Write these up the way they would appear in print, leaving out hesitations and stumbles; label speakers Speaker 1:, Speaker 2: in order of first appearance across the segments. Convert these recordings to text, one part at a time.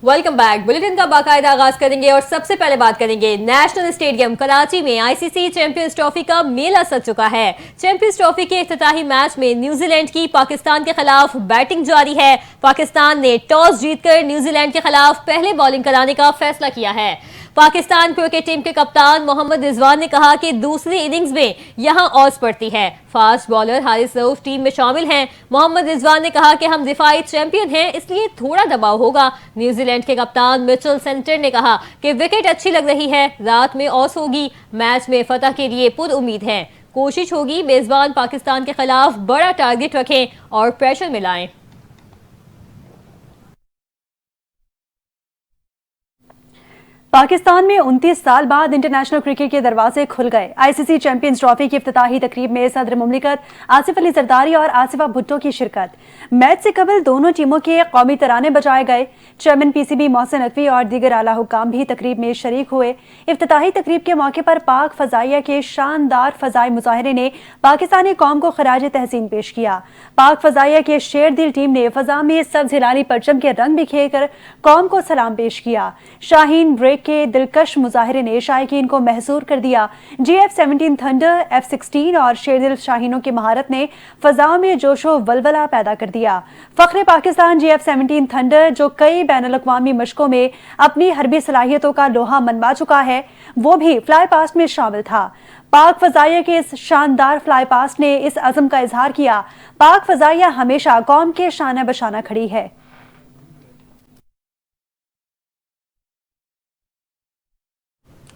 Speaker 1: Welcome back. Bulletin का बाकायदा आगाज करेंगे और सबसे पहले बात करेंगे नेशनल स्टेडियम कराची में आईसीसी चैंपियंस ट्रॉफी का मेला सज चुका है। चैंपियंस ट्रॉफी के इफ्तिताही मैच में न्यूजीलैंड की पाकिस्तान के खिलाफ बैटिंग जारी है। पाकिस्तान ने टॉस जीतकर न्यूजीलैंड के खिलाफ पहले बॉलिंग कराने का फैसला किया है। पाकिस्तान क्रिकेट टीम के कप्तान मोहम्मद रिजवान ने कहा कि दूसरी इनिंग्स में यहां ऑस पड़ती है। Fast bowler Haris Rauf team में शामिल हैं। मोहम्मद रिजवान ने कहा कि हम दिफाई चैंपियन हैं, इसलिए थोड़ा दबाव होगा। न्यूजीलैंड के कप्तान मिचेल सेंटर ने कहा कि विकेट अच्छी लग रही है, रात में ऑस होगी, मैच में फतह के लिए पुर उम्मीद है। कोशिश होगी मेजबान पाकिस्तान के खिलाफ बड़ा टारगेट रखें और प्रेशर मिलाएं।
Speaker 2: पाकिस्तान में 29 साल बाद इंटरनेशनल क्रिकेट के दरवाजे खुल गए। आईसीसी चैंपियंस ट्रॉफी की इफ्तिताही तकरीब में सदर मुमलिकत आसिफ अली जरदारी और आसिफा भुट्टो की शिरकत। मैच से कबल दोनों टीमों के कौमी तराने बजाए गए। चेयरमैन पीसीबी मोहसिन नकवी और दीगर आला हुकाम भी तकरीब में शरीक हुए। इफ्तिताही तकरीब के मौके पर पाक फजाइया के शानदार फजाई मुजाहरे ने पाकिस्तानी कौम को खराज तहसीन पेश किया। पाक फजाइया के शेर दिल टीम ने फजा में सब्ज हिलाली परचम के रंग बिखेर कर कौम को सलाम पेश किया। शाहीन ब्रेक के दिलकश मुजाहरे ने शायकीन को महसूर कर दिया। GF-17 थंडर, F-16 और शेरदिल शाहीनों की महारत ने फजाओं में जोशो वलवला पैदा कर दिया। फख्र पाकिस्तान GF-17 थंडर, जो कई बैनुल-अक़वामी मशकों में अपनी हरबी सलाहियतों का लोहा मनवा चुका है, वो भी फ्लाई पास्ट में शामिल था। पाक फजाइया के इस शानदार फ्लाई पास्ट ने इस अज़म का इजहार किया। पाक फजाइया हमेशा कौम के शाना बशाना खड़ी है।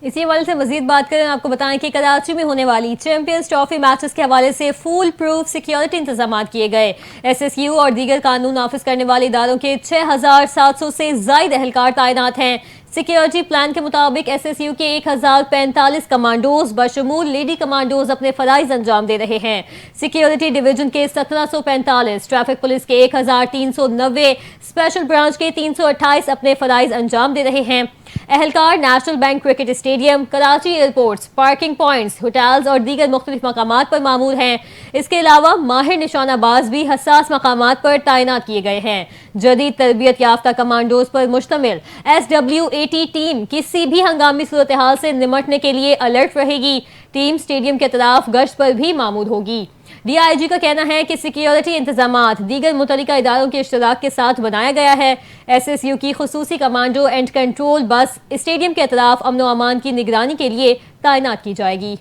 Speaker 1: इसी हवाले से मजीद बात करें, आपको बताएं कि कराची में होने वाली चैंपियंस ट्रॉफी मैचेस के हवाले से फुल प्रूफ सिक्योरिटी इंतजाम किए गए। SSU और दीगर कानून नाफिज करने वाले इदारों के 6700 से जायद एहलकार तैनात हैं। सिक्योरिटी प्लान के मुताबिक SSU के 1045 कमांडोज बशमूल लेडी कमांडोज अपने फराइज अंजाम दे रहे हैं। सिक्योरिटी डिवीजन के 1745, ट्रैफिक पुलिस के 1390, स्पेशल ब्रांच के 328 अपने फराइज अंजाम दे रहे हैं। एहलकार national bank cricket stadium, Karachi airports, parking points, hotels और दीगर मुख्तलिफ मकामात पर मामूर हैं। इसके अलावा माहिर निशानाबाज भी हसास मकामात पर तैनात किए गए हैं। जदीद तरबियत याफ्ता कमांडोज पर मुश्तमिल SWAT टीम किसी भी हंगामी सूरत हाल से निमटने के लिए अलर्ट रहेगी। टीम स्टेडियम के तरफ गश्त पर भी मामूर होगी। DIG का कहना है कि सिक्योरिटी इंतजामात दीगर मुतल्लिका इदारों के इश्तराक के साथ बनाया गया है। SSU की खुसूसी commando and control bus stadium के अतराफ अमन व अमान की निगरानी के लिए तैनात की जाएगी।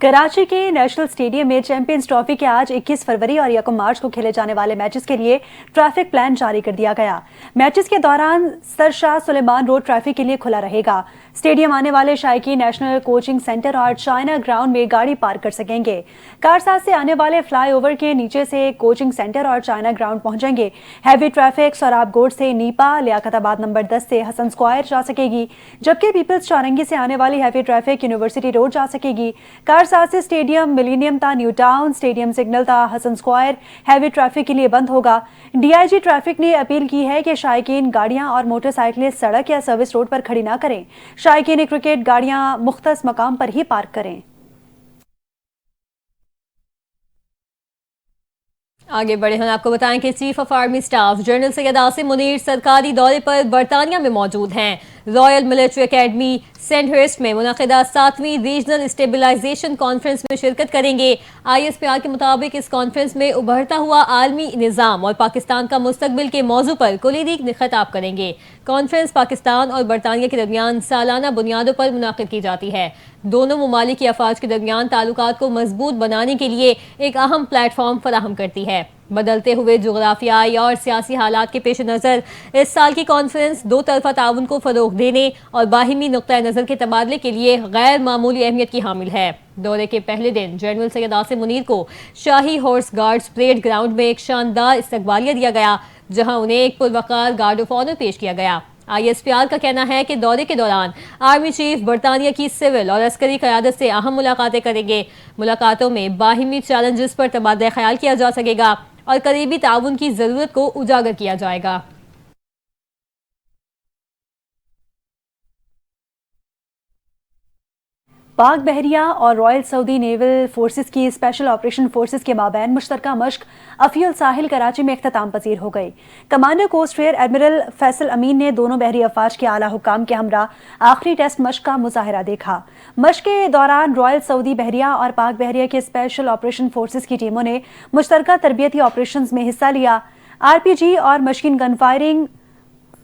Speaker 2: कराची के नेशनल स्टेडियम में चैंपियंस ट्रॉफी के आज 21 फरवरी और 1 मार्च को खेले जाने वाले मैचेस के लिए ट्रैफिक प्लान जारी कर दिया गया। मैचेस के दौरान Sir Shah Suleman road traffic के लिए खुला रहेगा। स्टेडियम आने वाले शायकीन नेशनल कोचिंग सेंटर और चाइना ग्राउंड में गाड़ी पार्क कर सकेंगे। कारसाज से आने वाले फ्लाईओवर के नीचे से कोचिंग सेंटर और चाइना ग्राउंड पहुंचेंगे। हैवी ट्रैफिक सोराब गोड से नीपा, लियाकताबाद नंबर 10 से हसन स्क्वायर जा सकेगी, जबकि पीपल्स चौरंगी से आने वाली हैवी ट्रैफिक यूनिवर्सिटी रोड जा सकेगी। कारसाज से स्टेडियम, मिलीनियम ता न्यू टाउन, स्टेडियम सिग्नल ता हसन स्क्वायर हैवी ट्रैफिक के लिए बंद होगा। DIG ट्रैफिक ने अपील की है कि शायकीन गाड़ियां और मोटरसाइकिलें सड़क या सर्विस रोड पर खड़ी ना करें। शायकीन क्रिकेट गाड़ियां मुख्तस मकाम पर ही पार्क करें।
Speaker 1: आगे बढ़े हम आपको बताएं कि chief of army staff general Syed Asim Munir सरकारी दौरे पर बरतानिया में मौजूद हैं। रॉयल मिलिट्री एकेडमी सेंडहर्स्ट में मुनक़िदा 7वीं रीजनल स्टेबलाइजेशन कॉन्फ्रेंस में शिरकत करेंगे। ISPR के मुताबिक इस कॉन्फ्रेंस में उभरता हुआ आलमी निज़ाम और पाकिस्तान का मुस्तकबिल के मौजू पर कुलीदी खिताब करेंगे। कॉन्फ्रेंस पाकिस्तान और बरतानिया के दरमियान सालाना बुनियादों पर मुनाकिद की जाती है। दोनों ममालिक की अफवाज के दरमियान ताल्लुकात को मजबूत बनाने के लिए एक अहम प्लेटफॉर्म फराहम करती है। बदलते हुए जुग़राफियाई और सियासी हालात के पेश नज़र इस साल की कॉन्फ्रेंस दो तरफा ताउन को फ़रोग़ देने और बाहिमी नुक्ता नज़र के तबादले के लिए गैर मामूली अहमियत की हामिल है। दौरे के पहले दिन जनरल सैयद आसिम मुनीर को शाही हॉर्स गार्ड्स परेड ग्राउंड में एक शानदार इस्तकबालिया दिया गया, जहां उन्हें एक पुरवकार गार्ड ऑफ ऑनर पेश किया गया। ISPR का कहना है कि दौरे के दौरान आर्मी चीफ बरतानिया की सिविल और अस्करी क़यादत से अहम मुलाकातें करेंगे। मुलाकातों में बाहिमी चैलेंजेस पर तबादला ख्याल किया जा सकेगा और करीबी ताउन की ज़रूरत को उजागर किया जाएगा।
Speaker 2: پاک بحریہ اور رائل سعودی نیول فورسز کی اسپیشل آپریشن فورسز کے مابین مشترکہ مشق افی الساحل کراچی میں اختتام پذیر ہو گئی۔ کمانڈر کوسٹ ویئر ایڈمرل فیصل امین نے دونوں بحری افواج کے اعلیٰ حکام کے ہمراہ آخری ٹیسٹ مشق کا مظاہرہ دیکھا۔ مشق کے دوران رائل سعودی بحریہ اور پاک بحریہ کے اسپیشل آپریشن فورسز کی ٹیموں نے مشترکہ تربیتی آپریشنز میں حصہ لیا۔ RPG اور machine gun firing,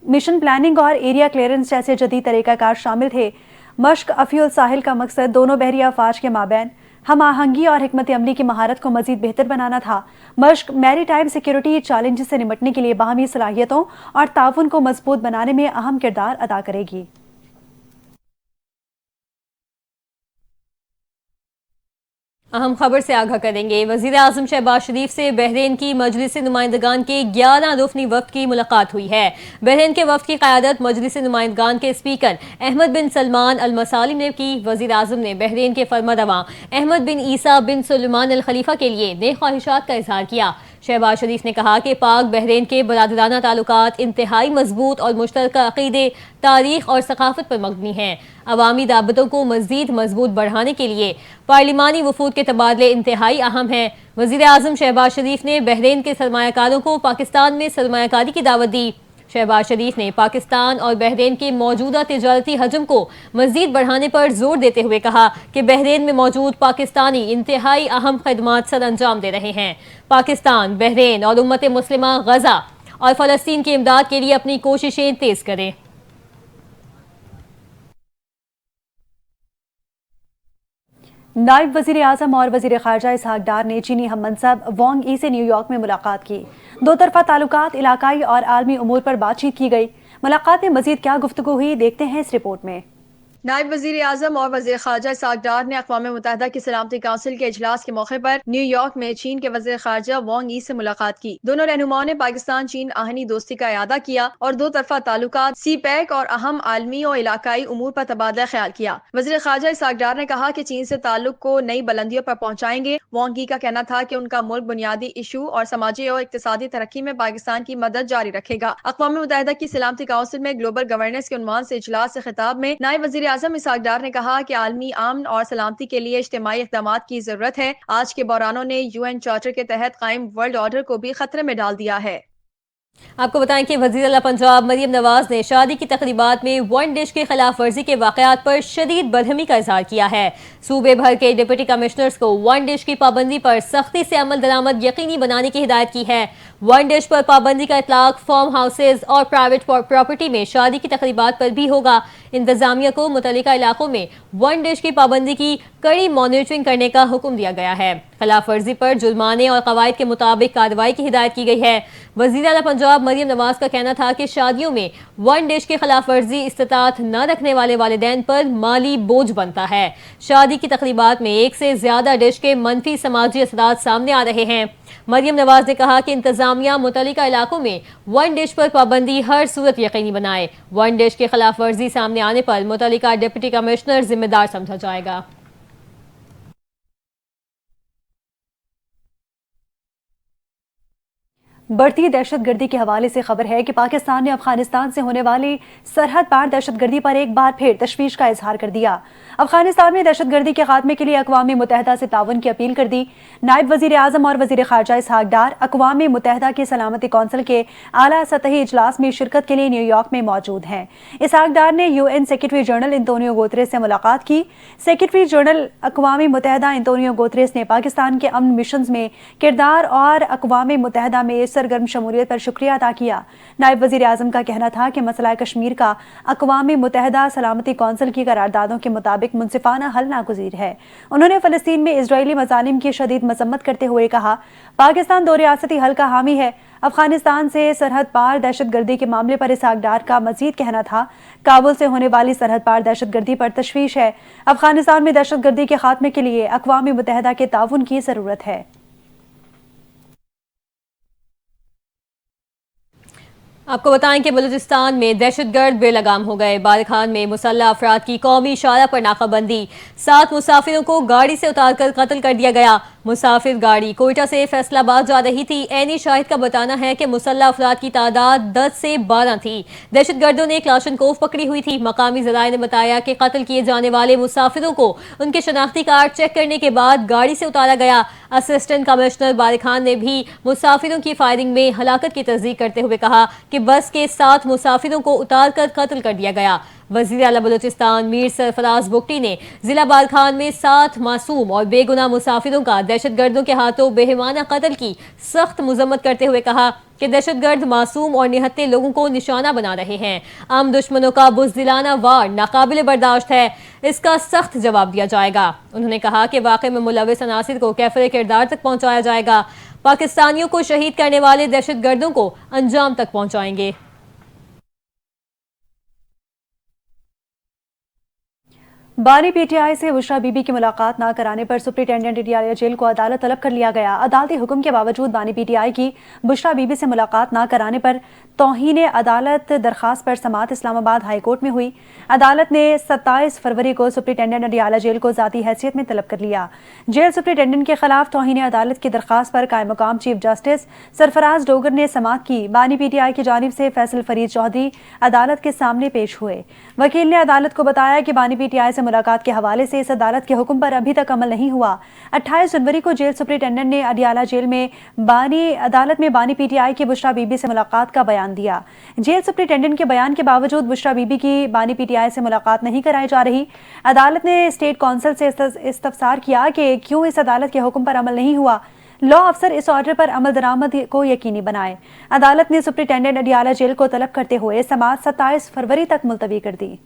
Speaker 2: mission planning اور ایریا کلیئرنس جیسے جدید طریقہ کار شامل تھے۔ مشق افی الساحل کا مقصد دونوں بحری افواج کے مابین ہم آہنگی اور حکمت عملی کی مہارت کو مزید بہتر بنانا تھا۔ مشق میری ٹائم سیکیورٹی چیلنجز سے نمٹنے کے لیے باہمی صلاحیتوں اور تعاون کو مضبوط بنانے میں اہم کردار ادا کرے گی۔
Speaker 1: اہم خبر سے آگاہ کریں گے۔ وزیر اعظم شہباز شریف سے بحرین کی مجلس نمائندگان کے 11 رکنی وفد کی ملاقات ہوئی ہے۔ بحرین کے وفد کی قیادت مجلس نمائندگان کے اسپیکر احمد بن سلمان المسالم نے کی۔ وزیر اعظم نے بحرین کے فرمانروا احمد بن عیسیٰ بن سلمان الخلیفہ کے لیے نیک خواہشات کا اظہار کیا۔ شہباز شریف نے کہا کہ پاک بحرین کے برادرانہ تعلقات انتہائی مضبوط اور مشترکہ عقیدے، تاریخ اور ثقافت پر مبنی ہیں۔ عوامی رابطوں کو مزید مضبوط بڑھانے کے لیے پارلیمانی وفود کے تبادلے انتہائی اہم ہیں۔ وزیر اعظم شہباز شریف نے بحرین کے سرمایہ کاروں کو پاکستان میں سرمایہ کاری کی دعوت دی۔ شہباز شریف نے پاکستان اور بحرین کے موجودہ تجارتی حجم کو مزید بڑھانے پر زور دیتے ہوئے کہا کہ بحرین میں موجود پاکستانی انتہائی اہم خدمات سر انجام دے رہے ہیں۔ پاکستان، بحرین اور امت مسلمہ غزہ اور فلسطین کی امداد کے لیے اپنی کوششیں تیز کریں۔
Speaker 2: نائب وزیر اعظم اور وزیر خارجہ اسحاق ڈار نے چینی ہم منصب وانگ ای سے نیو یارک میں ملاقات کی۔ دو طرفہ تعلقات، علاقائی اور عالمی امور پر بات چیت کی گئی۔ ملاقات میں مزید کیا گفتگو ہوئی، دیکھتے ہیں اس رپورٹ میں۔
Speaker 3: نائب وزیر اعظم اور وزیر خارجہ اسحاق ڈار نے اقوام متحدہ کی سلامتی کونسل کے اجلاس کے موقع پر نیو یارک میں چین کے وزیر خارجہ وانگ ای سے ملاقات کی۔ دونوں رہنماؤں نے پاکستان چین آہنی دوستی کا اعادہ کیا اور دو طرفہ تعلقات، سی پیک اور اہم عالمی اور علاقائی امور پر تبادلہ خیال کیا۔ وزیر خارجہ اسحاق ڈار نے کہا کہ چین سے تعلق کو نئی بلندیوں پر پہنچائیں گے۔ وانگ ای کا کہنا تھا کہ ان کا ملک بنیادی ایشو اور سماجی اور اقتصادی ترقی میں پاکستان کی مدد جاری رکھے گا۔ اقوام متحدہ کی سلامتی کونسل میں گلوبل گورننس کے عنوان سے اجلاس سے خطاب میں نائب وزیر اعظم اسحاق ڈار نے کہا کہ عالمی امن اور سلامتی کے لیے اجتماعی اقدامات کی ضرورت ہے۔ آج کے بحرانوں نے UN چارٹر کے تحت قائم ورلڈ آرڈر کو بھی خطرے میں ڈال دیا ہے۔
Speaker 1: آپ کو بتائیں کہ وزیر اعلیٰ پنجاب مریم نواز نے شادی کی تقریبات میں ون ڈش کی خلاف ورزی کے واقعات پر شدید برہمی کا اظہار کیا ہے۔ صوبے بھر کے ڈپٹی کمشنرز کو ون ڈش کی پابندی پر سختی سے عمل درآمد یقینی بنانے کی ہدایت کی ہے۔ ون ڈش پر پابندی کا اطلاق فارم ہاؤسز اور پرائیویٹ پراپرٹی میں شادی کی تقریبات پر بھی ہوگا۔ انتظامیہ کو متعلقہ علاقوں میں ون ڈش کی پابندی کی کڑی مانیٹرنگ کرنے کا حکم دیا گیا ہے۔ خلاف ورزی پر جرمانے اور قواعد کے مطابق کارروائی کی ہدایت کی گئی ہے۔ وزیر اعلیٰ پنجاب مریم نواز کا کہنا تھا کہ شادیوں میں ون ڈش کی خلاف ورزی استطاعت نہ رکھنے والے والدین پر مالی بوجھ بنتا ہے۔ شادی کی تقریبات میں ایک سے زیادہ ڈش کے منفی سماجی اثرات سامنے آ رہے ہیں۔ مریم نواز نے کہا کہ انتظامیہ متعلقہ علاقوں میں ون ڈش پر پابندی ہر صورت یقینی بنائے۔ ون ڈش کی خلاف ورزی سامنے آنے پر متعلقہ ڈپٹی کمشنر ذمہ دار سمجھا جائے گا۔
Speaker 2: بڑھتی دہشت گردی کے حوالے سے خبر ہے کہ پاکستان نے افغانستان سے ہونے والی سرحد پار دہشت گردی پر ایک بار پھر تشویش کا اظہار کر دیا۔ افغانستان میں دہشت گردی کے خاتمے کے لیے اقوام متحدہ سے تعاون کی اپیل کر دی۔ نائب وزیر اعظم اور وزیر خارجہ اسحاق ڈار اقوام متحدہ کی سلامتی کونسل کے اعلیٰ سطحی اجلاس میں شرکت کے لیے نیو یارک میں موجود ہیں۔ اسحاق ڈار نے UN secretary general Antonio Guterres سے ملاقات کی۔ سیکرٹری جنرل اقوام متحدہ انتونیو گوتریس نے پاکستان کے امن مشنز میں کردار اور اقوام متحدہ میں سرگرم شمولیت پر شکریہ ادا کیا۔ نائب وزیر اعظم کا کہنا تھا کہ مسئلہ کشمیر کا اقوام متحدہ سلامتی کونسل کی قراردادوں کے مطابق منصفانہ حل ناگزیر ہے۔ انہوں نے فلسطین میں اسرائیلی مظالم کی شدید مذمت کرتے ہوئے کہا، پاکستان دو ریاستی حل کا حامی ہے۔ افغانستان سے سرحد پار دہشت گردی کے معاملے پر اسحاق ڈار کا مزید کہنا تھا، کابل سے ہونے والی سرحد پار دہشت گردی پر تشویش ہے۔ افغانستان میں دہشت گردی کے خاتمے کے لیے اقوام متحدہ کے تعاون کی ضرورت ہے۔
Speaker 1: आपको बताएं कि बलूचिस्तान में दहशतगर्द बेलगाम हो गए। बारखान में मुसल्लह अफराद की कौमी शारा पर नाकाबंदी, 7 मुसाफिरों को गाड़ी से उतारकर कत्ल कर दिया गया। मुसाफिर गाड़ी कोयटा से फैसलाबाद जा रही थी। ऐनी शाहिद का बताना है कि मुसल्लह अफराद की तादाद 10 से 12 थी। दहशतगर्दों ने क्लाशनकोव पकड़ी हुई थी। मकामी ज़राए ने बताया कि कत्ल किए जाने वाले मुसाफिरों को उनके शनाख्ती कार्ड चेक करने के बाद गाड़ी से उतारा गया। असिस्टेंट कमिश्नर बारिखान ने भी मुसाफिरों की फायरिंग में हलाकत की तस्दीक करते हुए कहा कि बस के 7 मुसाफिरों को उतार कर कत्ल कर दिया गया। वज़ीर आला बलूचिस्तान मीर सरफराज बुगटी ने जिला बारखान में 7 मासूम और बेगुनाह मुसाफिरों का दहशतगर्दों के हाथों बेहिमाना कत्ल की सख्त मजम्मत करते हुए कहा कि दहशतगर्द मासूम और निहत्ते लोगों को निशाना बना रहे हैं। आम दुश्मनों का बुज़दिलाना वार नाकाबिल बर्दाश्त है, इसका सख्त जवाब दिया जाएगा। उन्होंने कहा कि वाक़े में मुलव्विस अनासिर को कैफ़रे किरदार तक पहुँचाया जाएगा। पाकिस्तानियों को शहीद करने वाले दहशतगर्दों को अंजाम तक पहुँचाएंगे।
Speaker 2: बानी पीटीआई से बुशरा बीबी की मुलाकात न कराने पर सुप्रिंटेंडेंट अडियाला जेल को अदालत तलब कर लिया गया। अदालती हुक्म के बावजूद बानी पीटीआई की बुशरा बीबी से मुलाकात न कराने पर तौहीन अदालत दरखास्त पर समाअत इस्लामाबाद हाई कोर्ट में हुई। अदालत ने 27 फरवरी को सुप्रिंटेंडेंट अडियाला जेल को ज़ाती हैसियत में तलब कर लिया। जेल सुप्रिंटेंडेंट के खिलाफ तौहीन अदालत की दरखास्त पर कायम मकाम चीफ जस्टिस सरफराज डोगर ने समाअत की। बानी पीटीआई की जानिब से फैसल फरीद चौधरी अदालत के सामने पेश हुए। वकील ने अदालत को बताया कि बानी पीटीआई से मुलाकात के हवाले से इस अदालत के हुक्म पर अभी तक अमल नहीं हुआ। 28 जनवरी को जेल सुप्रिंटेंडेंट ने अडियाला जेल में अदालत में बानी पीटीआई की बुशरा बीबी से मुलाकात का बयान दिया। जेल सुप्रिंटेंडेंट के बयान के बावजूद बुशरा बीबी की बानी पीटीआई से मुलाकात नहीं कराई जा रही। अदालत ने स्टेट काउंसिल से इस्तफसार किया कि क्यों इस अदालत के हुक्म पर अमल नहीं हुआ। लॉ अफसर इस ऑर्डर पर अमल दरामद को यकीनी बनाए। अदालत ने सुप्रिंटेंडेंट अडियाला जेल को तलब करते हुए समाअत 27 फरवरी तक मुलतवी कर दी।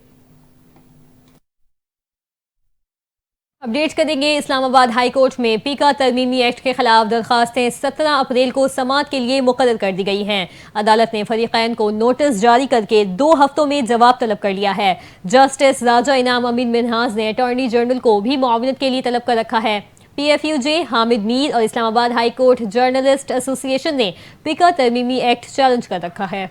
Speaker 1: अपडेट करेंगे। इस्लामाबाद हाई कोर्ट में पीका तरमीमी एक्ट के खिलाफ दरखास्तें 17 अप्रैल को समाअत के लिए मुकर्रर कर दी गई हैं। अदालत ने फरीकैन को नोटिस जारी करके 2 हफ्तों में जवाब तलब कर लिया है। जस्टिस राजा इनाम अमीन मिनहाज ने अटॉर्नी जनरल को भी मुआवनत के लिए तलब कर रखा है। PFUJ, हामिद मीर और Islamabad high court journalist association ने पीका तरमीमी एक्ट चैलेंज कर रखा है।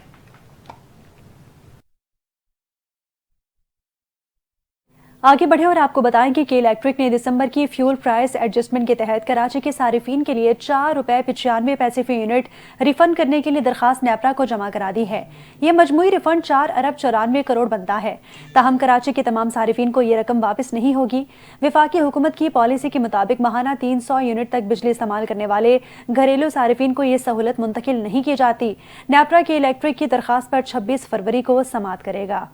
Speaker 2: आगे बढ़े और आपको बताएं कि के इलेक्ट्रिक ने दिसंबर की फ्यूल प्राइस एडजस्टमेंट के तहत कराची के सारिफीन के लिए ₹4.95 फी यूनिट रिफंड करने के लिए दरखास्त नेपरा को जमा करा दी है। यह मजमूई रिफंड 4 अरब 94 करोड़ बनता है। ताहम कराची के तमाम सारिफीन को यह रकम वापस नहीं होगी। वफाकी हुकूमत की पॉलिसी के मुताबिक माहाना 300 यूनिट तक बिजली इस्तेमाल करने वाले घरेलू सारिफीन को यह सहूलत मुंतकिल नहीं की जाती। नेपरा के इलेक्ट्रिक की दरखास्त पर 26 फरवरी को समाअत करेगा।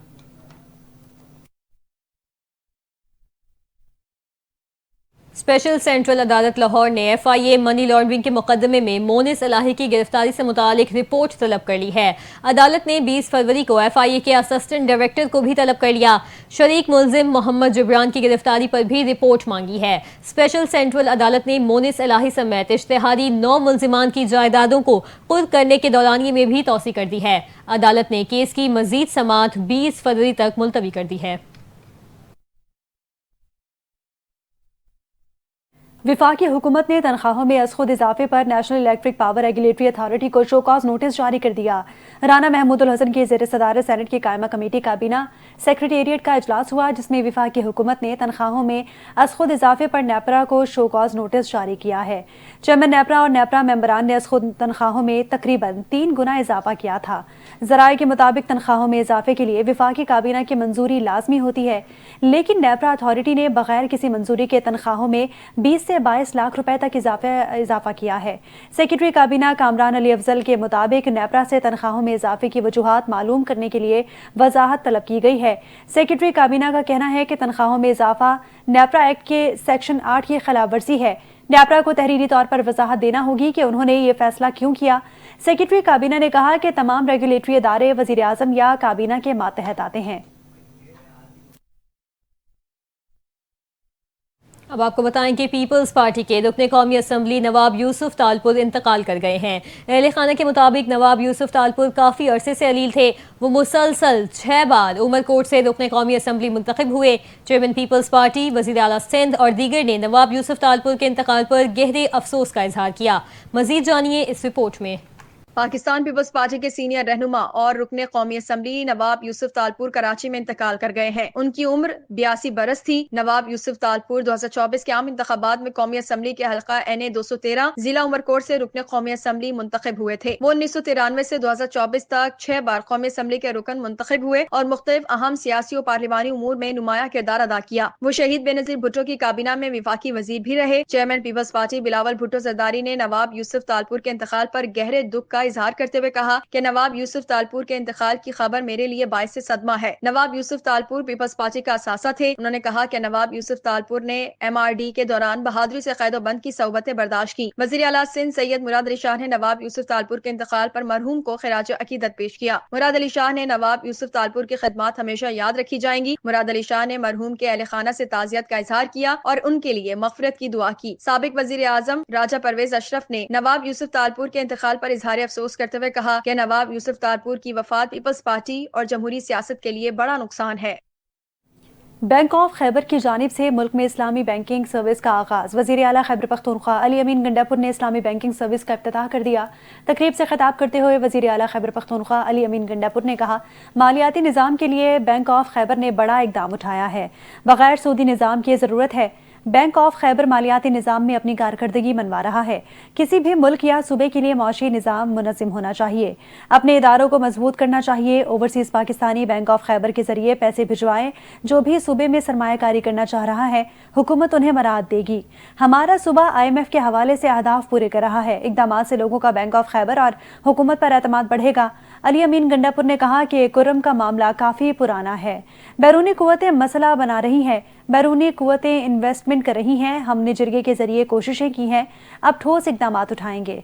Speaker 1: स्पेशल सेंट्रल अदालत लाहौर ने FIA मनी लॉन्ड्रिंग के मुकदमे में मोनिस इलाही की गिरफ्तारी से मुतालिक रिपोर्ट तलब कर ली है। अदालत ने 20 फरवरी को FIA के असिस्टेंट डायरेक्टर को भी तलब कर लिया। शरीक मुलजिम मोहम्मद जिब्रान की गिरफ्तारी पर भी रिपोर्ट मांगी है। स्पेशल सेंट्रल अदालत ने मोनिस इलाही समेत इश्तिहारी 9 मुलजिमान की जायदादों को कुर्क करने के दौरानिये में भी तौसी कर दी है। अदालत ने केस की मजीद समाअत 20 फरवरी तक मुलतवी कर दी है।
Speaker 2: विफाकी हुकूमत ने तनख्वाहों में अज़ खुद इजाफे पर national electric power regulatory authority को शो कॉज नोटिस जारी कर दिया। राना महमूदुल हसन की ज़ेर सदारत सेनेट की कायमा कमेटी काबीना सेक्रेटेरिएट का इजलास हुआ, जिसमें विफाकी हुकूमत ने तनख्वाहों में अज़ खुद इजाफे पर नेपरा को शो कॉज नोटिस जारी किया है। चेयरमैन नेपरा और नेपरा मेंबरान ने अज़ खुद तनख्वाहों में तकरीबन 3 गुना इजाफा किया था। ज़राए के मुताबिक तनख्वाहों में इजाफे के लिए विफाकी काबीना की मंजूरी लाजमी होती है, लेकिन नेपरा अथॉरिटी ने बगैर किसी मंजूरी के तनख्वाहों में 20 से 22 लाख रुपए तक इजाफा किया है। सेक्रेटरी काबीना कामरान अली अफजल के मुताबिक नेपरा से तनख्वाहों में इजाफे की वजूहात मालूम करने के लिए वजाहत तलब की गई है। सेक्रेटरी काबीना का कहना है कि तनख्वाहों में इजाफा नेपरा एक्ट के सेक्शन 8 की खिलाफ वर्जी है। नेपरा को तहरीरी तौर पर वजाहत देना होगी कि उन्होंने ये फैसला क्यों किया। सेक्रेटरी काबीना ने कहा कि तमाम रेगुलेटरी इदारे वजीर आजम या काबीना के मातहत आते हैं।
Speaker 1: अब आपको बताएं कि पीपल्स पार्टी के रुकने कौमी असम्बली नवाब यूसुफ तालपुर इंतकाल कर गए हैं। अहले खाना के मुताबिक नवाब यूसुफ तालपुर काफ़ी अरसे से अलील थे। वो मुसलसल 6 बार उमरकोट से रुकने कौमी असम्बली मुंतखब हुए। चेयरमैन पीपल्स पार्टी, वज़ीर आला सिंध और दीगर ने नवाब यूसुफ तालपुर के इंतकाल पर गहरे अफसोस का इजहार किया। मजीद जानिए इस रिपोर्ट में।
Speaker 3: पाकिस्तान पीपल्स पार्टी के सीनियर रहनुमा और रुकने कौमी असम्बली नवाब यूसुफ तालपुर कराची में इंतकाल कर गए हैं। उनकी उम्र 82 बरस थी। नवाब यूसुफ तालपुर 2024 के आम इंतखाबात में कौमी असम्बली के हल्का NA 213 जिला उमरकोट से रुकने कौमी असम्बली मुंतखब हुए थे। वो 1993 से 2024 तक 6 बार कौमी असम्बली के रुकन मुंतखब हुए और मुख्तलिफ अहम सियासी और पार्लिमानी उमूर में नुमाया किरदार अदा किया। वो शहीद बेनजीर भुट्टो की काबीना में विफाकी वजीर भी रहे। Chairman peoples party Bilawal Bhutto Zardari ने नवाब यूसुफ तालपुर के इंतकाल पर गहरे दुख का इजहार करते हुए कहा कि नवाब यूसुफ तालपुर के इंतकाल की खबर मेरे लिए बाइस सदमा है। नवाब यूसुफ तालपुर पीपल्स पार्टी का असासा थे। उन्होंने कहा कि नवाब यूसुफ तालपुर ने MRD के दौरान बहादुरी से कैदोबंद की सोबतें बर्दाश्त की। वजीर आला सिंध सैयद मुराद अली शाह ने नवाब यूसुफ तालपुर के इंतकाल पर मरहूम को खिराज अकीदत पेश किया। मुराद अली शाह ने नवाब यूसुफ तालपुर की खिदमत हमेशा याद रखी जाएंगी। मुराद अली शाह ने मरहूम के अहले खाना से ताज़ियत का इजहार किया और उनके लिए मगफिरत की दुआ की। साबिक वजीर आजम राजा परवेज अशरफ ने नवाब यूसुफ तालपुर के इंतकाल पर इजहार अफसोस करते हुए कहा कि नवाब यूसुफ तालपुर की वफात पीपल्स पार्टी और जमहूरी सियासत के लिए बड़ा नुकसान है।
Speaker 2: बैंक ऑफ खैबर की जानिब से मुल्क में इस्लामी बैंकिंग सर्विस का आगाज़। वज़ीर आला खैबर पख्तूनख्वा अली अमीन गंडापुर ने इस्लामी बैंकिंग सर्विस का इफ्तिताह कर दिया। तकरीब से खिताब करते हुए वज़ीर आला खैबर पख्तूनख्वा अली अमीन गंडापुर ने कहा, मालियाती निज़ाम के लिए बैंक ऑफ खैबर ने बड़ा इकदाम उठाया है। बगैर सूदी निज़ाम की ज़रूरत है। बैंक ऑफ खैबर मालियाती निज़ाम में अपनी कारकर्दगी मनवा रहा है। किसी भी मुल्क या सूबे के लिए मौशी निज़ाम मुनज़्ज़म होना चाहिए। अपने इदारों को मजबूत करना चाहिए। Overseas Pakistani bank of Khyber के जरिए पैसे भिजवाएं। जो भी सूबे में सरमायाकारी करना चाह रहा है, हुकूमत उन्हें मराद देगी। हमारा सूबा IMF के हवाले से अहदाफ पूरे कर रहा है। इक़दामात से लोगों का बैंक ऑफ खैबर और हुकूमत पर एतमाद बढ़ेगा। अली अमीन गंडापुर ने कहा कि कुर्रम का मामला काफ़ी पुराना है। बैरूनी कुव्वतें मसला बना रही हैं। बैरूनी कुव्वतें इन्वेस्टमेंट कर रही हैं। हमने जिरगे के जरिए कोशिशें की हैं। अब ठोस इक़दामात उठाएंगे।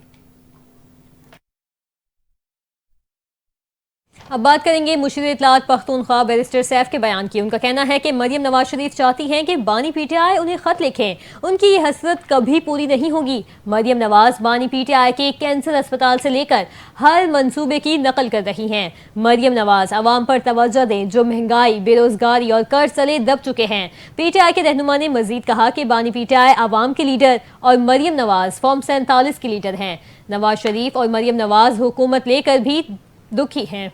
Speaker 1: अब बात करेंगे मुशीर इत्तलात पख्तूनख्वा बैरिस्टर सैफ के बयान की। उनका कहना है कि मरियम नवाज शरीफ चाहती हैं कि बानी PTI उन्हें खत लिखें। उनकी ये हसरत कभी पूरी नहीं होगी। मरियम नवाज बानी PTI के कैंसर अस्पताल से लेकर हर मंसूबे की नकल कर रही हैं। मरियम नवाज अवाम पर तवज्जो दें जो महंगाई, बेरोजगारी और कर्ज तले दब चुके हैं। PTI के रहनुमा ने मजीद कहा कि बानी PTI अवाम के लीडर और मरियम नवाज फॉर्म 47 की लीडर हैं। नवाज शरीफ और मरियम नवाज हुकूमत लेकर भी दुखी हैं।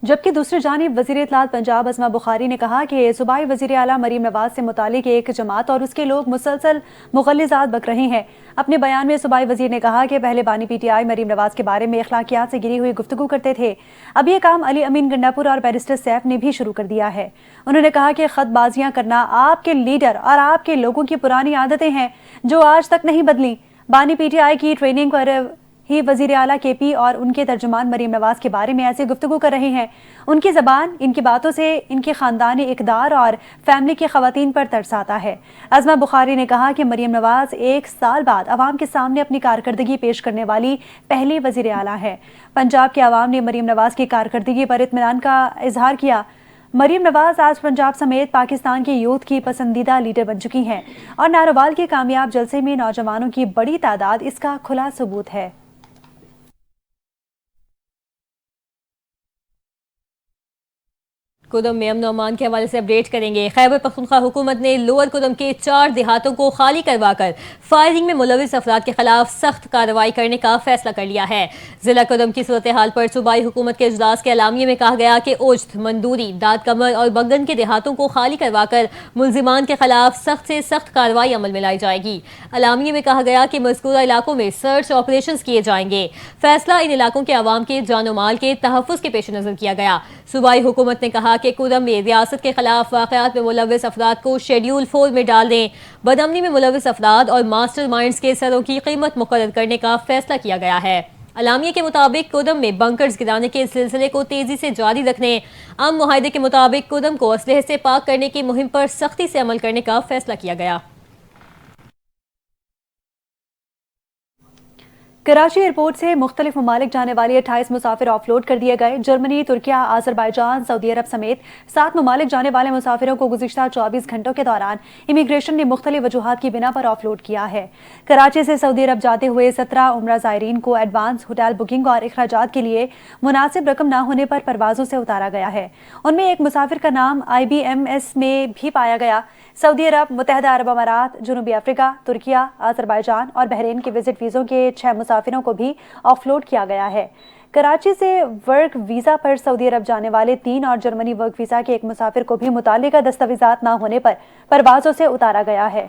Speaker 2: जबकि दूसरी जानिब वज़ीर इत्तलात पंजाब अस्मा बुखारी ने कहा कि सूबाई वज़ीर आला मरीम नवाज से मुतालिक एक जमात और उसके लोग मुसलसल मुग़ल्लिज़ात बक रहे हैं। अपने बयान में सूबाई वज़ीर ने कहा कि पहले बानी PTI मरीम नवाज के बारे में अखलाकियात से गिरी हुई गुफ्तगू करते थे। अब ये काम अली अमीन गंडापुर और बैरिस्टर सैफ ने भी शुरू कर दिया है। उन्होंने कहा कि ख़तबाजियाँ करना आपके लीडर और आपके लोगों की पुरानी आदतें हैं जो आज तक नहीं बदली। बानी PTI की ट्रेनिंग पर ही वज़ीर आला KP और उनके तर्जुमान मरीम नवाज के बारे में ऐसे गुफ्तगू कर रहे हैं। उनकी ज़बान, इनकी बातों से इनके ख़ानदानी इक़दार और फैमिली की ख़वातीन पर तरस आता है। अज़मा बुखारी ने कहा कि मरीम नवाज 1 साल बाद अवाम के सामने अपनी कारकर्दगी पेश करने वाली पहली वज़ीर आला है। पंजाब के अवाम ने मरीम नवाज की कारकर्दगी पर इत्मीनान का इजहार किया। मरीम नवाज आज पंजाब समेत पाकिस्तान के यूथ की पसंदीदा लीडर बन चुकी हैं और नारोवाल के कामयाब जलसे में नौजवानों की बड़ी तादाद इसका खुला सबूत है।
Speaker 1: कुदम में अमन अमान के हवाले से अपडेट करेंगे। खैबर पख्तूनख्वा हुकूमत ने लोअर कुदम के 4 देहातों को खाली करवाकर फायरिंग में मुलविस अफराद के खिलाफ सख्त कार्रवाई करने का फैसला कर लिया है। जिला कुदम की सूरत हाल पर सूबाई हुकूमत के इजलास के अलामिये में कहा गया कि ओज्द, मंदूरी, दाद कमर और बगन के देहातों को खाली करवाकर मुलजिमान के खिलाफ सख्त से सख्त कार्रवाई अमल में लाई जाएगी। अलामिये में कहा गया कि मज़कूरा इलाकों में सर्च ऑपरेशन किए जाएंगे। फैसला इन इलाकों के अवाम के जान माल के तहफ़्फ़ुज़ के पेश नज़र किया गया। सूबाई हुकूमत ने कहा कि कुदम में रियासत के खिलाफ वाक़यात में मुलविस अफराद को शेड्यूल 4 में डाल दें। बदअमनी में मुलविस अफराद और मास्टर माइंड्स के सरों की कीमत मुकर्रर करने का फैसला किया गया है। अलामिया के मुताबिक कुदम में बंकर्स गिराने के सिलसिले को तेजी से जारी रखने, अमन मुआहदे के मुताबिक कुदम को असलहे से पाक करने की मुहिम पर सख्ती से अमल करने का फैसला किया गया।
Speaker 2: کراچی ایئرپورٹ سے مختلف ممالک جانے والے 28 مسافر آف لوڈ کر دیے گئے۔ جرمنی، ترکیہ، آذربائیجان، سعودی عرب سمیت 7 ممالک جانے والے مسافروں کو گزشتہ 24 گھنٹوں کے دوران امیگریشن نے مختلف وجوہات کی بنا پر آف لوڈ کیا ہے۔ کراچی سے سعودی عرب جاتے ہوئے 17 عمرہ زائرین کو ایڈوانس ہوٹل بکنگ اور اخراجات کے لیے مناسب رقم نہ ہونے پر پروازوں سے اتارا گیا ہے۔ ان میں ایک مسافر کا نام IBMS میں بھی پایا گیا۔ سعودی عرب، متحدہ عرب امارات، جنوبی افریقہ، ترکیہ، آذربائیجان اور بحرین کے وزٹ ویزوں کے 6 مسافروں کو بھی آف لوڈ کیا گیا ہے۔ کراچی سے ورک ویزا پر سعودی عرب جانے والے 3 اور جرمنی ورک ویزا کے ایک مسافر کو بھی متعلقہ دستاویزات نہ ہونے پر پروازوں سے اتارا گیا ہے۔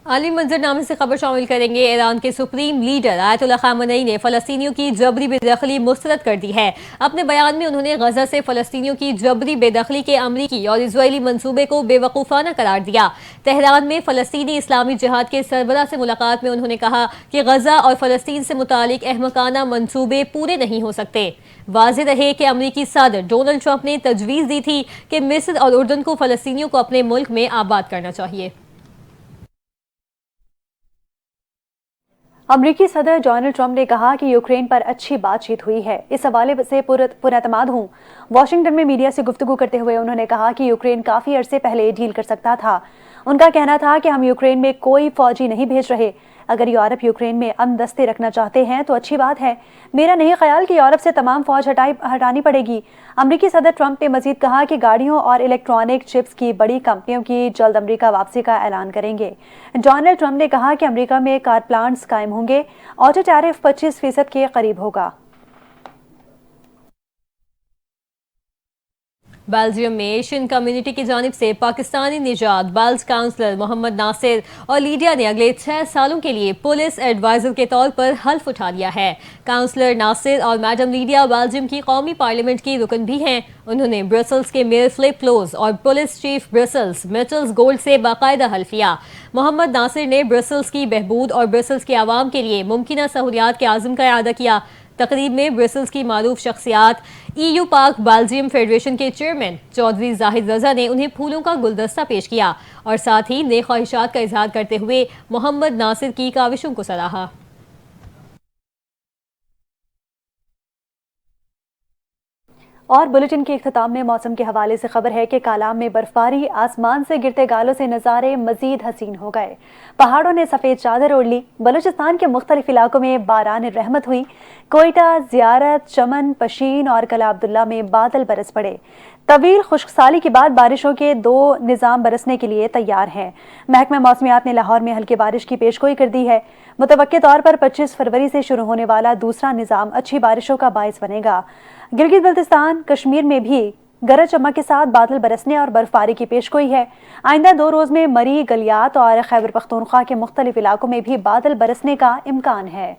Speaker 1: عالمی منظرنامے سے خبر شامل کریں گے۔ ایران کے سپریم لیڈر آیت اللہ خامنئی نے فلسطینیوں کی جبری بے دخلی مسترد کر دی ہے۔ اپنے بیان میں انہوں نے غزہ سے فلسطینیوں کی جبری بے دخلی کے امریکی اور اسرائیلی منصوبے کو بے وقوفانہ قرار دیا۔ تہران میں فلسطینی اسلامی جہاد کے سربراہ سے ملاقات میں انہوں نے کہا کہ غزہ اور فلسطین سے متعلق احمقانہ منصوبے پورے نہیں ہو سکتے۔ واضح رہے کہ امریکی صدر ڈونلڈ ٹرمپ نے تجویز دی تھی کہ مصر اور اردن کو فلسطینیوں کو اپنے ملک میں آباد کرنا چاہیے۔
Speaker 2: امریکی صدر ڈونلڈ ٹرمپ نے کہا کہ یوکرین پر اچھی بات چیت ہوئی ہے، اس حوالے سے پر اعتماد ہوں۔ واشنگٹن میں میڈیا سے گفتگو کرتے ہوئے انہوں نے کہا کہ یوکرین کافی عرصے پہلے ڈیل کر سکتا تھا۔ ان کا کہنا تھا کہ ہم یوکرین میں کوئی فوجی نہیں بھیج رہے۔ اگر یورپ یوکرین میں امن دستے رکھنا چاہتے ہیں تو اچھی بات ہے۔ میرا نہیں خیال کہ یورپ سے تمام فوج ہٹانی پڑے گی۔ امریکی صدر ٹرمپ نے مزید کہا کہ گاڑیوں اور الیکٹرانک چپس کی بڑی کمپنیوں کی جلد امریکہ واپسی کا اعلان کریں گے۔ ڈونلڈ ٹرمپ نے کہا کہ امریکہ میں کار پلانٹس قائم ہوں گے۔ آٹو ٹیرف 25% کے قریب ہوگا۔
Speaker 1: بیلجیم میں ایشین کمیونٹی کی جانب سے پاکستانی نژاد بیلج کاؤنسلر محمد ناصر اور لیڈیا نے اگلے 6 سالوں کے لیے پولیس ایڈوائزر کے طور پر حلف اٹھا لیا ہے۔ کاؤنسلر ناصر اور میڈم لیڈیا بیلجیم کی قومی پارلیمنٹ کی رکن بھی ہیں۔ انہوں نے برسلز کے میئر فلپ کلوز اور police chief Brussels metals gold سے باقاعدہ حلف لیا۔ محمد ناصر نے برسلز کی بہبود اور برسلز کے عوام کے لیے ممکنہ سہولیات کے عزم کا اعادہ کیا۔ تقریب میں برسلز کی معروف شخصیات EU پاک بیلجیم فیڈریشن کے چیئرمین چودھری زاہد رضا نے انہیں پھولوں کا گلدستہ پیش کیا اور ساتھ ہی نیک خواہشات کا اظہار کرتے ہوئے محمد ناصر کی کاوشوں کو سراہا۔
Speaker 2: اور بلیٹن کے اختتام میں موسم کے حوالے سے خبر ہے کہ کالام میں برفباری، آسمان سے گرتے گالوں سے نظارے مزید حسین ہو گئے۔ پہاڑوں نے سفید چادر اوڑھ لی۔ بلوچستان کے مختلف علاقوں میں باران رحمت ہوئی۔ کوئٹہ، زیارت، چمن، پشین اور قلعہ عبداللہ میں بادل برس پڑے۔ طویل خشک سالی کے بعد بارشوں کے 2 نظام برسنے کے لیے تیار ہیں۔ محکمہ موسمیات نے لاہور میں ہلکی بارش کی پیشگوئی کر دی ہے۔ متوقع طور پر 25 فروری سے شروع ہونے والا دوسرا نظام اچھی بارشوں کا باعث بنے گا۔ گلگت بلتستان، کشمیر میں بھی گرج چمک کے ساتھ بادل برسنے اور برفباری کی پیشگوئی ہے۔ آئندہ 2 روز میں مری، گلیات اور خیبر پختونخوا کے مختلف علاقوں میں بھی بادل برسنے کا امکان ہے۔